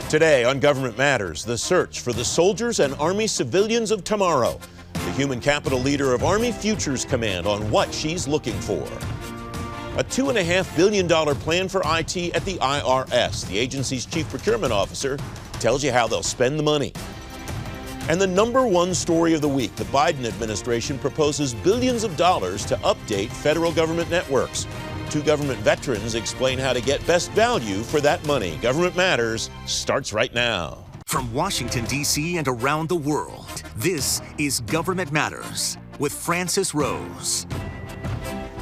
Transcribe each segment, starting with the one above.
Today on Government Matters, the search for the soldiers and Army civilians of tomorrow. The human capital leader of Army Futures Command on what she's looking for. A $2.5 billion plan for IT at the IRS. The agency's chief procurement officer tells you how they'll spend the money. And the number one story of the week, the Biden administration proposes billions of dollars to update federal government networks. Two government veterans explain how to get best value for that money. Government Matters starts right now. From Washington, D.C. and around the world, this is Government Matters with Francis Rose.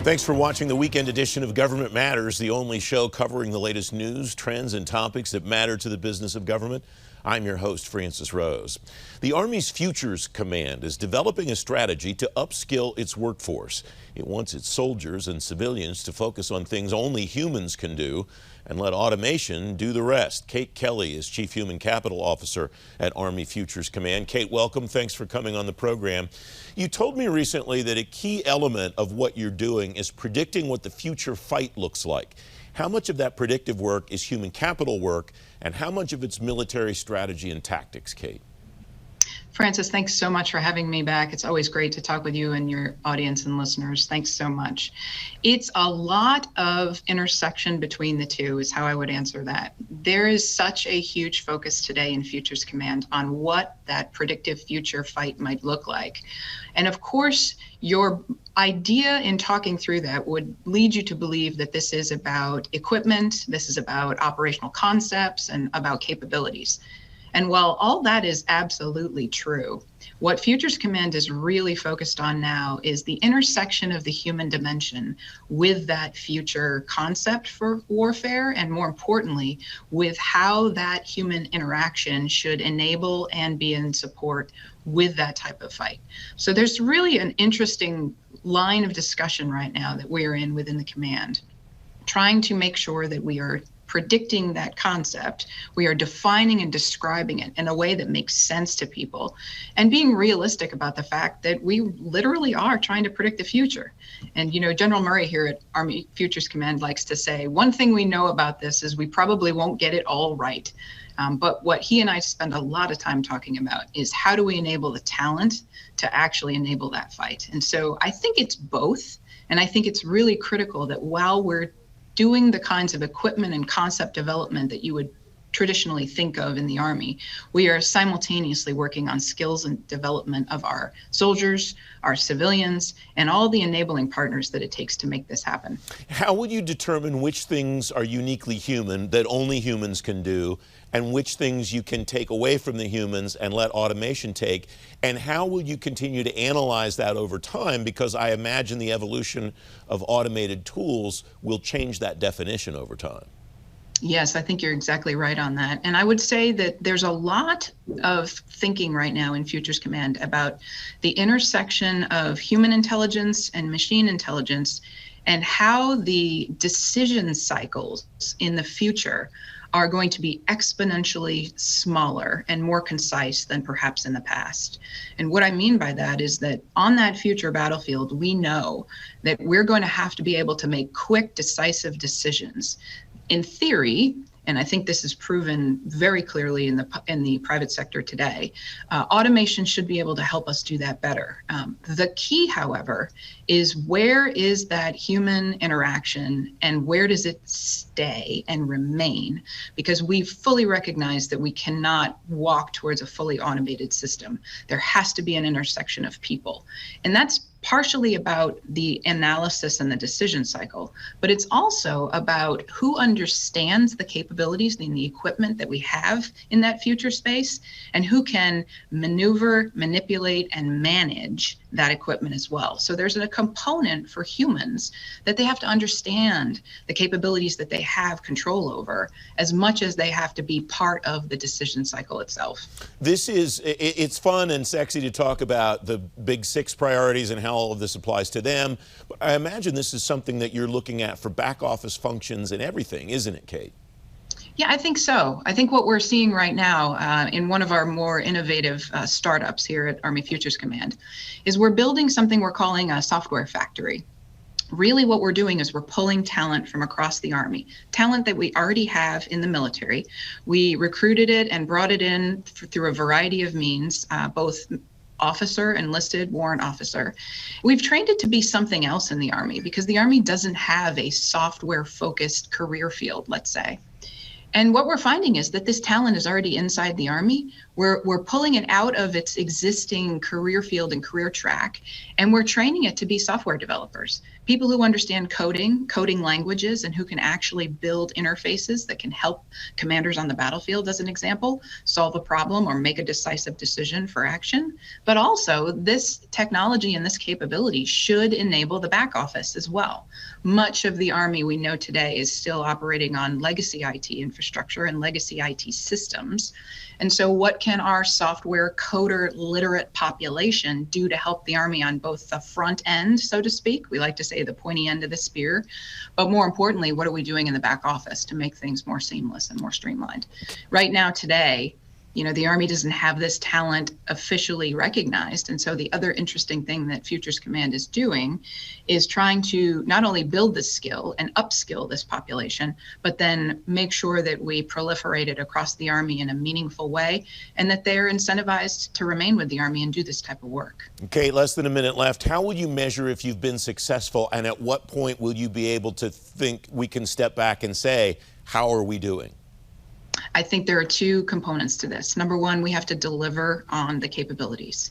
Thanks for watching the weekend edition of Government Matters, the only show covering the latest news, trends, and topics that matter to the business of government. I'm your host, Francis Rose. The Army's Futures Command is developing a strategy to upskill its workforce. It wants its soldiers and civilians to focus on things only humans can do and let automation do the rest. Kate Kelly is Chief Human Capital Officer at Army Futures Command. Kate, welcome. Thanks for coming on the program. You told me recently that a key element of what you're doing is predicting what the future fight looks like. How much of that predictive work is human capital work, and how much of it's military strategy and tactics, Kate? Francis, thanks so much for having me back. It's always great to talk with you and your audience and listeners. Thanks so much. It's a lot of intersection between the two is how I would answer that. There is such a huge focus today in Futures Command on what that predictive future fight might look like. And of course, your idea in talking through that would lead you to believe that this is about equipment, this is about operational concepts, and about capabilities. And while all that is absolutely true, what Futures Command is really focused on now is the intersection of the human dimension with that future concept for warfare, and more importantly, with how that human interaction should enable and be in support with that type of fight. So there's really an interesting line of discussion right now that we're in within the command, trying to make sure that we are predicting that concept, we are defining and describing it in a way that makes sense to people, and being realistic about the fact that we literally are trying to predict the future. And you know, General Murray here at Army Futures Command likes to say, one thing we know about this is we probably won't get it all right. But what he and I spend a lot of time talking about is how do we enable the talent to actually enable that fight? And so I think it's both. And I think it's really critical that while we're doing the kinds of equipment and concept development that you would traditionally think of in the Army, we are simultaneously working on skills and development of our soldiers, our civilians, and all the enabling partners that it takes to make this happen. How would you determine which things are uniquely human that only humans can do, and which things you can take away from the humans and let automation take? And how will you continue to analyze that over time? Because I imagine the evolution of automated tools will change that definition over time. Yes, I think you're exactly right on that. And I would say that there's a lot of thinking right now in Futures Command about the intersection of human intelligence and machine intelligence, and how the decision cycles in the future are going to be exponentially smaller and more concise than perhaps in the past. And what I mean by that is that on that future battlefield, we know that we're going to have to be able to make quick, decisive decisions. In theory, and I think this is proven very clearly in the private sector today, automation should be able to help us do that better. The key, however, is where is that human interaction and where does it stay and remain? Because we fully recognize that we cannot walk towards a fully automated system. There has to be an intersection of people. And that's partially about the analysis and the decision cycle, but it's also about who understands the capabilities and the equipment that we have in that future space, and who can maneuver, manipulate, and manage that equipment as well. So there's a component for humans that they have to understand the capabilities that they have control over, as much as they have to be part of the decision cycle itself. It's fun and sexy to talk about the big 6 priorities and how all of this applies to them, but I imagine this is something that you're looking at for back office functions and everything, isn't it, Kate? Yeah, I think so. I think what we're seeing right now in one of our more innovative startups here at Army Futures Command is we're building something we're calling a software factory. really what we're doing is we're pulling talent from across the Army, talent that we already have in the military. We recruited it and brought it in through a variety of means, both officer, enlisted, warrant officer. We've trained it to be something else in the Army because the Army doesn't have a software-focused career field, let's say. And what we're finding is that this talent is already inside the Army. We're pulling it out of its existing career field and career track, and we're training it to be software developers, people who understand coding languages, and who can actually build interfaces that can help commanders on the battlefield, as an example, solve a problem or make a decisive decision for action. But also, this technology and this capability should enable the back office as well. Much of the Army we know today is still operating on legacy IT infrastructure and legacy IT systems. And so what can our software coder literate population do to help the Army on both the front end, so to speak? We like to say the pointy end of the spear, but more importantly, what are we doing in the back office to make things more seamless and more streamlined? Right now, today, the Army doesn't have this talent officially recognized. And so the other interesting thing that Futures Command is doing is trying to not only build this skill and upskill this population, but then make sure that we proliferate it across the Army in a meaningful way, and that they're incentivized to remain with the Army and do this type of work. Okay, less than a minute left. How will you measure if you've been successful, and at what point will you be able to think we can step back and say, how are we doing? I think there are two components to this. Number one, we have to deliver on the capabilities.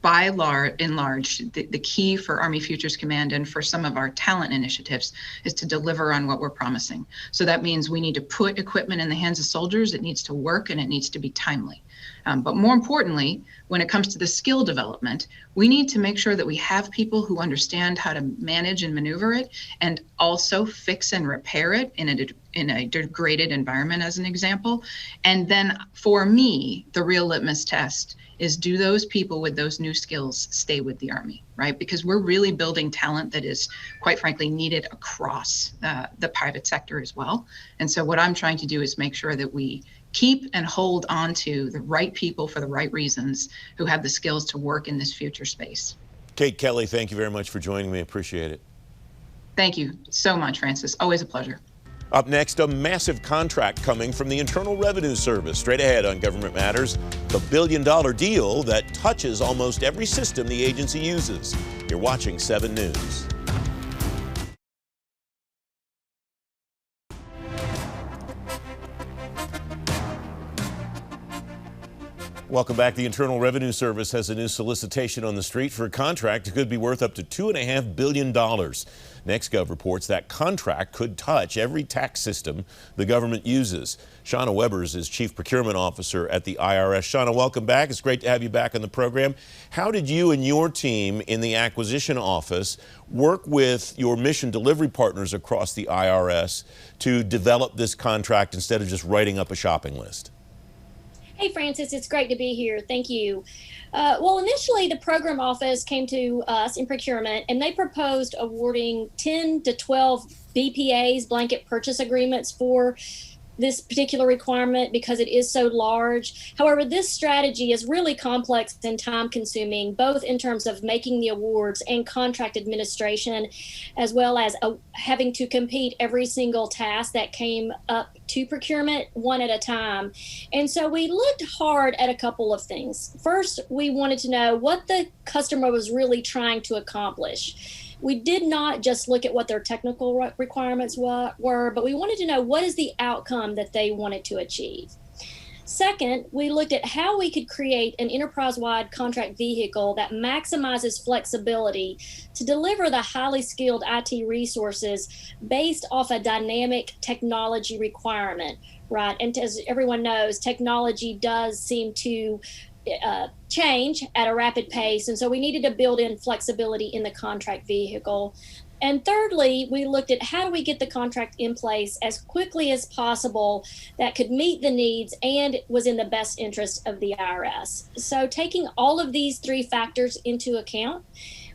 By and large, the key for Army Futures Command and for some of our talent initiatives is to deliver on what we're promising. So that means we need to put equipment in the hands of soldiers. It needs to work, and it needs to be timely. But more importantly, when it comes to the skill development, we need to make sure that we have people who understand how to manage and maneuver it, and also fix and repair it in a degraded environment, as an example. And then for me, the real litmus test is, do those people with those new skills stay with the Army, right? Because we're really building talent that is, quite frankly, needed across the private sector as well. And so what I'm trying to do is make sure that we keep and hold on to the right people for the right reasons, who have the skills to work in this future space. Kate Kelly, thank you very much for joining me. Appreciate it. Thank you so much, Francis. Always a pleasure. Up next, a massive contract coming from the Internal Revenue Service. Straight ahead on Government Matters, the billion-dollar deal that touches almost every system the agency uses. You're watching 7 News. Welcome back. The Internal Revenue Service has a new solicitation on the street for a contract that could be worth up to $2.5 billion. NextGov reports that contract could touch every tax system the government uses. Shauna Webbers is Chief Procurement Officer at the IRS. Shauna, welcome back. It's great to have you back on the program. How did you and your team in the acquisition office work with your mission delivery partners across the IRS to develop this contract instead of just writing up a shopping list? Hey, Francis, it's great to be here. Thank you. Well, initially, the program office came to us in procurement, and they proposed awarding 10 to 12 BPAs, blanket purchase agreements, for this particular requirement because it is so large. However, this strategy is really complex and time consuming, both in terms of making the awards and contract administration, as well as having to compete every single task that came up to procurement one at a time. And so we looked hard at a couple of things. First, we wanted to know what the customer was really trying to accomplish. We did not just look at what their technical requirements were, but we wanted to know what is the outcome that they wanted to achieve. Second, we looked at how we could create an enterprise-wide contract vehicle that maximizes flexibility to deliver the highly skilled IT resources based off a dynamic technology requirement, right? And as everyone knows, technology does seem to change at a rapid pace, and so we needed to build in flexibility in the contract vehicle. And thirdly, we looked at how do we get the contract in place as quickly as possible that could meet the needs and was in the best interest of the IRS. So taking all of these 3 factors into account,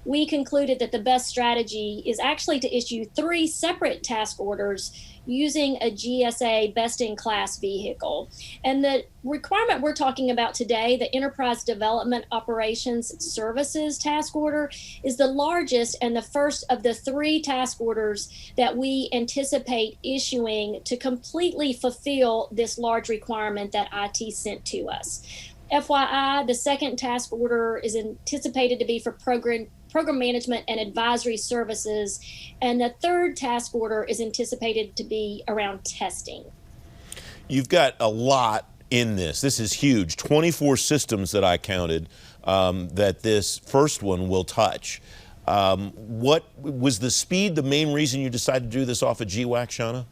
we concluded that the best strategy is actually to issue 3 separate task orders using a GSA best-in-class vehicle. And the requirement we're talking about today, the Enterprise Development Operations Services Task Order, is the largest and the first of the 3 task orders that we anticipate issuing to completely fulfill this large requirement that IT sent to us. FYI, the second task order is anticipated to be for program management and advisory services, and the third task order is anticipated to be around testing. You've got a lot in this. This is huge. 24 systems that I counted that this first one will touch. What was the speed the main reason you decided to do this off of GWAC, Shauna?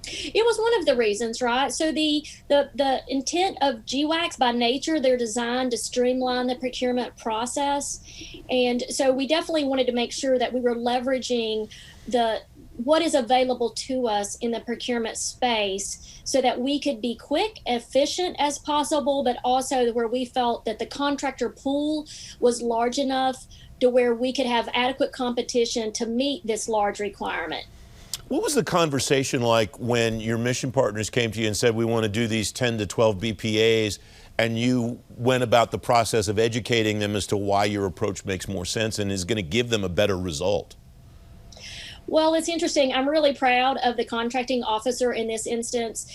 It was one of the reasons, right? So the intent of GWACs by nature, they're designed to streamline the procurement process. And so we definitely wanted to make sure that we were leveraging what is available to us in the procurement space so that we could be quick, efficient as possible, but also where we felt that the contractor pool was large enough to where we could have adequate competition to meet this large requirement. What was the conversation like when your mission partners came to you and said, we want to do these 10 to 12 BPAs, and you went about the process of educating them as to why your approach makes more sense and is going to give them a better result? Well, it's interesting. I'm really proud of the contracting officer in this instance.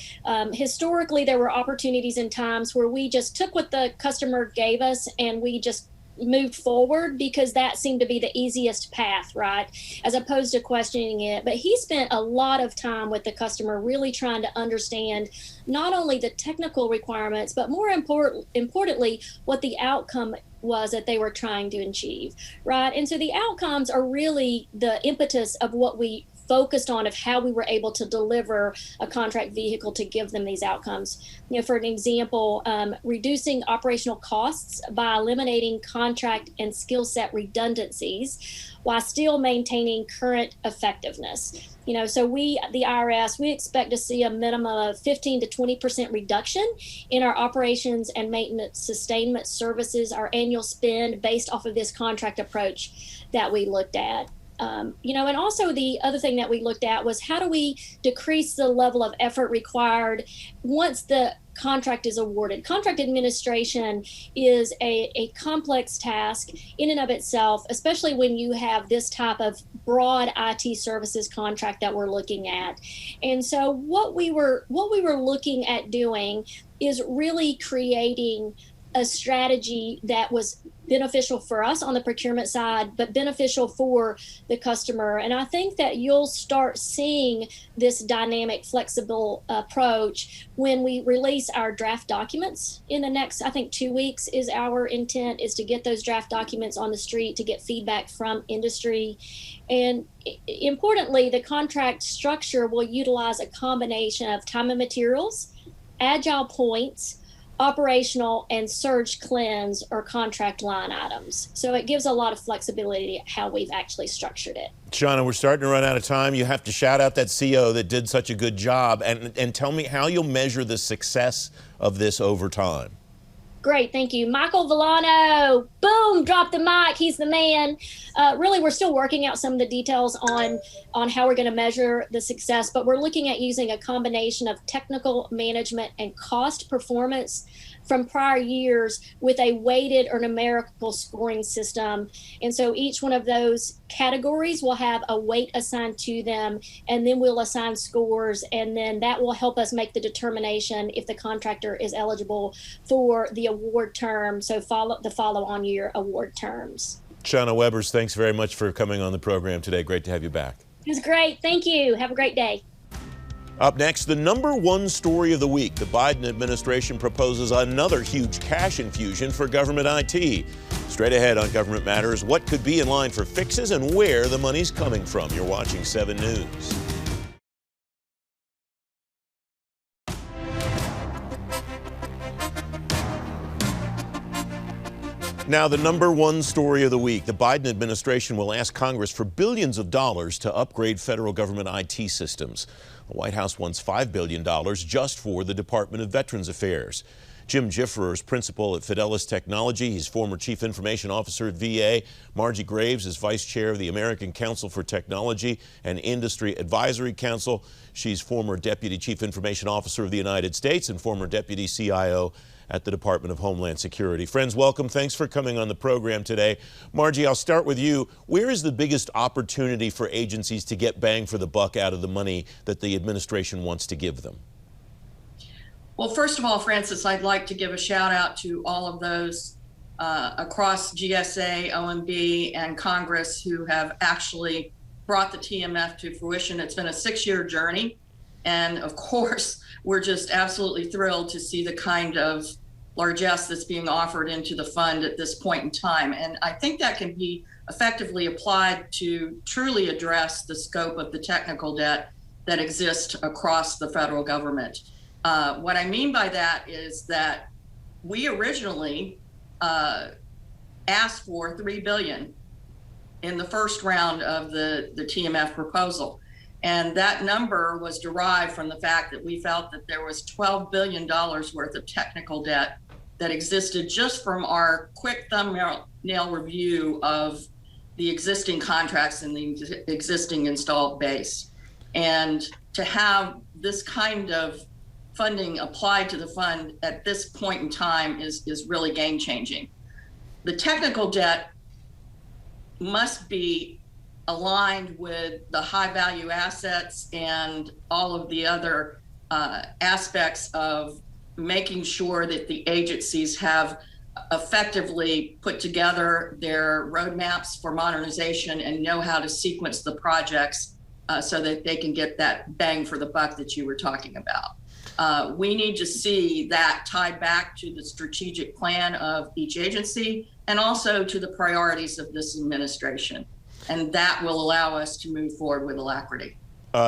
Historically, there were opportunities and times where we just took what the customer gave us and we just moved forward because that seemed to be the easiest path, right? As opposed to questioning it. But he spent a lot of time with the customer really trying to understand not only the technical requirements, but more importantly, what the outcome was that they were trying to achieve, right? And so the outcomes are really the impetus of what we focused on, of how we were able to deliver a contract vehicle to give them these outcomes. You know, for an example, reducing operational costs by eliminating contract and skill set redundancies while still maintaining current effectiveness. You know, so the IRS, we expect to see a minimum of 15 to 20% reduction in our operations and maintenance sustainment services, our annual spend based off of this contract approach that we looked at. You know, and also the other thing that we looked at was how do we decrease the level of effort required once the contract is awarded. Contract administration is a complex task in and of itself, especially when you have this type of broad IT services contract that we're looking at. And so what we were looking at doing is really creating a strategy that was beneficial for us on the procurement side, but beneficial for the customer. And I think that you'll start seeing this dynamic, flexible approach when we release our draft documents in the next, I think 2 weeks is our intent, is to get those draft documents on the street to get feedback from industry. And importantly, the contract structure will utilize a combination of time and materials, agile points, operational, and surge cleanse or contract line items. So it gives a lot of flexibility how we've actually structured it. Shauna, we're starting to run out of time. You have to shout out that CO that did such a good job and tell me how you'll measure the success of this over time. Great, thank you. Michael Villano, boom, drop the mic, he's the man. Really, we're still working out some of the details on how we're gonna measure the success, but we're looking at using a combination of technical management and cost performance from prior years with a weighted or numerical scoring system. And so each one of those categories will have a weight assigned to them, and then we'll assign scores, and then that will help us make the determination if the contractor is eligible for the award term, so the follow-on year award terms. Shauna Webbers, thanks very much for coming on the program today. Great to have you back. It was great. Thank you. Have a great day. Up next, the #1 story of the week. The Biden administration proposes another huge cash infusion for government IT. Straight ahead on Government Matters, what could be in line for fixes and where the money's coming from. You're watching 7 News. Now, the #1 story of the week. The Biden administration will ask Congress for billions of dollars to upgrade federal government IT systems. The White House wants $5 billion just for the Department of Veterans Affairs. Jim Giffer is principal at Fidelis Technology. He's former chief information officer at VA. Margie Graves is vice chair of the American Council for Technology and Industry Advisory Council. She's former deputy chief information officer of the United States and former deputy CIO at the Department of Homeland Security. Friends, welcome. Thanks for coming on the program today. Margie, I'll start with you. Where is the biggest opportunity for agencies to get bang for the buck out of the money that the administration wants to give them? Well, first of all, Francis, I'd like to give a shout out to all of those across GSA, OMB, and Congress who have actually brought the TMF to fruition. It's been a 6-year journey. And of course, we're just absolutely thrilled to see the kind of largesse that's being offered into the fund at this point in time. And I think that can be effectively applied to truly address the scope of the technical debt that exists across the federal government. What I mean by that is that we originally asked for $3 billion in the first round of the TMF proposal. And that number was derived from the fact that we felt that there was $12 billion worth of technical debt that existed just from our quick thumbnail review of the existing contracts and the existing installed base. And to have this kind of funding applied to the fund at this point in time is really game changing. The technical debt must be aligned with the high value assets and all of the other aspects of making sure that the agencies have effectively put together their roadmaps for modernization and know how to sequence the projects so that they can get that bang for the buck that you were talking about. We need to see that tied back to the strategic plan of each agency and also to the priorities of this administration. And that will allow us to move forward with alacrity.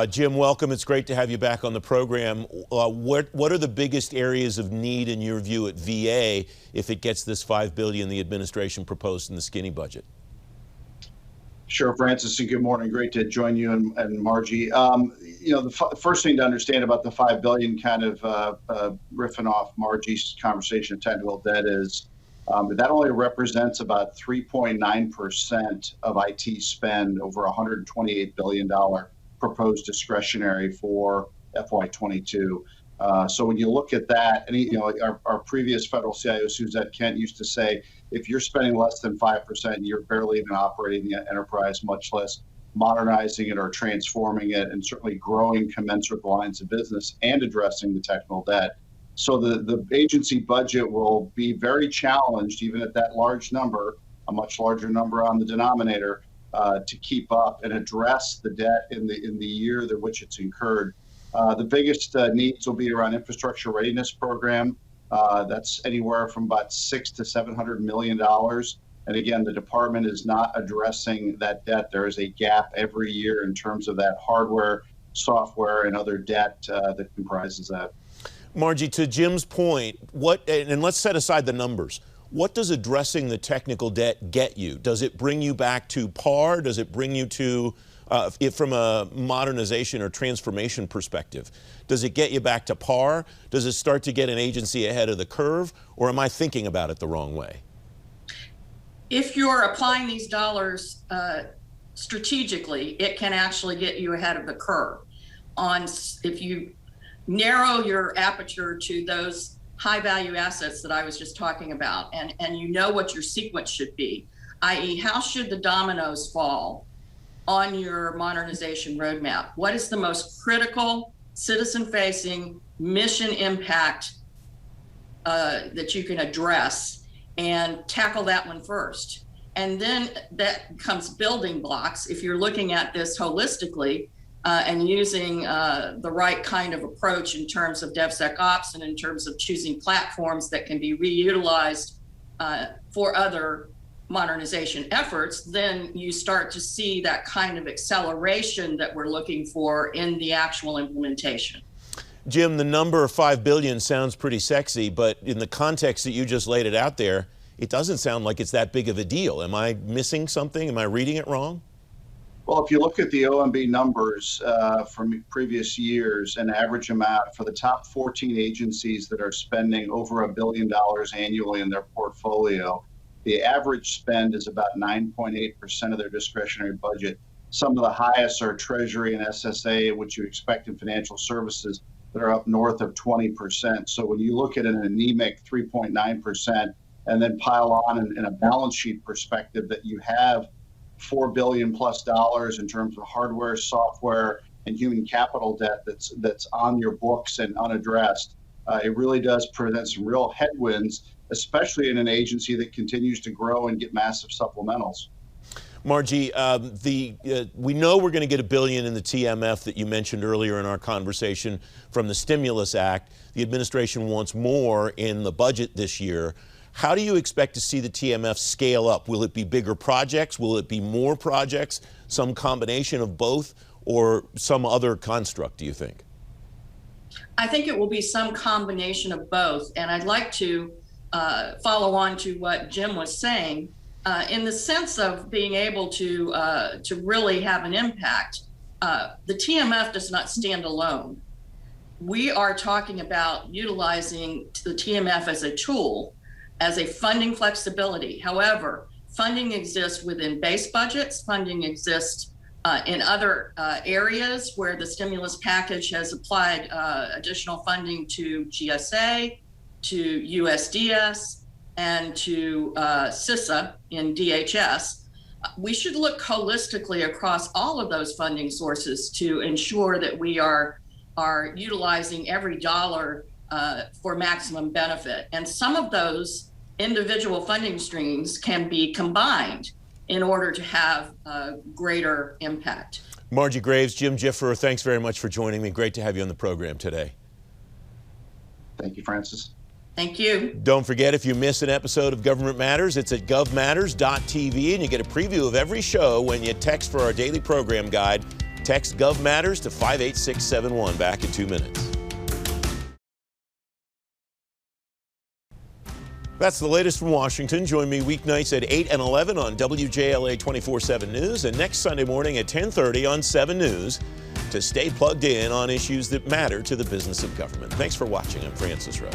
Jim, welcome. It's great to have you back on the program. What are the biggest areas of need in your view at VA if it gets this $5 billion the administration proposed in the skinny budget? Sure, Francis, and good morning. Great to join you and Margie. The first thing to understand about the $5 billion, kind of riffing off Margie's conversation of technical debt, is that only represents about 3.9% of IT spend over $128 billion proposed discretionary for FY22. So when you look at that, and our previous federal CIO, Suzette Kent, used to say, if you're spending less than 5%, you're barely even operating the enterprise, much less modernizing it or transforming it, and certainly growing commensurate with the lines of business and addressing the technical debt. So the agency budget will be very challenged, even at that large number, a much larger number on the denominator, to keep up and address the debt in the year in which it's incurred. The biggest needs will be around infrastructure readiness program. That's anywhere from about $600 to $700 million. And again, the department is not addressing that debt. There is a gap every year in terms of that hardware, software, and other debt that comprises that. Margie, to Jim's point, and let's set aside the numbers. What does addressing the technical debt get you? Does it bring you back to par? Does it bring you to, from a modernization or transformation perspective, does it get you back to par? Does it start to get an agency ahead of the curve? Or am I thinking about it the wrong way? If you're applying these dollars strategically, it can actually get you ahead of the curve. If you narrow your aperture to those high value assets that I was just talking about, and you know what your sequence should be, i.e. how should the dominoes fall on your modernization roadmap? What is the most critical citizen facing mission impact that you can address, and tackle that one first? And then that comes building blocks. If you're looking at this holistically, and using the right kind of approach in terms of DevSecOps and in terms of choosing platforms that can be reutilized for other modernization efforts, then you start to see that kind of acceleration that we're looking for in the actual implementation. Jim, the number of $5 billion sounds pretty sexy, but in the context that you just laid it out there, it doesn't sound like it's that big of a deal. Am I missing something? Am I reading it wrong? Well, if you look at the OMB numbers from previous years, an average amount for the top 14 agencies that are spending over $1 billion annually in their portfolio, the average spend is about 9.8% of their discretionary budget. Some of the highest are Treasury and SSA, which you expect in financial services, that are up north of 20%. So when you look at an anemic 3.9% and then pile on in a balance sheet perspective that you have $4 billion plus in terms of hardware, software, and human capital debt that's on your books and unaddressed, it really does present some real headwinds, especially in an agency that continues to grow and get massive supplementals. Margie, we know we're going to get $1 billion in the TMF that you mentioned earlier in our conversation from the Stimulus Act. The administration wants more in the budget this year. How do you expect to see the TMF scale up? Will it be bigger projects? Will it be more projects? Some combination of both, or some other construct, do you think? I think it will be some combination of both. And I'd like to follow on to what Jim was saying. In the sense of being able to really have an impact, the TMF does not stand alone. We are talking about utilizing the TMF as a tool, as a funding flexibility. However, funding exists within base budgets, funding exists in other areas where the stimulus package has applied additional funding to GSA, to USDS, and to CISA in DHS. We should look holistically across all of those funding sources to ensure that we are utilizing every dollar for maximum benefit. And some of those individual funding streams can be combined in order to have greater impact. Margie Graves, Jim Giffer, thanks very much for joining me. Great to have you on the program today. Thank you, Francis. Thank you. Don't forget, if you miss an episode of Government Matters, it's at govmatters.tv, and you get a preview of every show when you text for our daily program guide. Text Gov Matters to 58671. Back in 2 minutes. That's the latest from Washington. Join me weeknights at 8 and 11 on WJLA 24/7 News, and next Sunday morning at 10:30 on 7 News to stay plugged in on issues that matter to the business of government. Thanks for watching. I'm Francis Rose.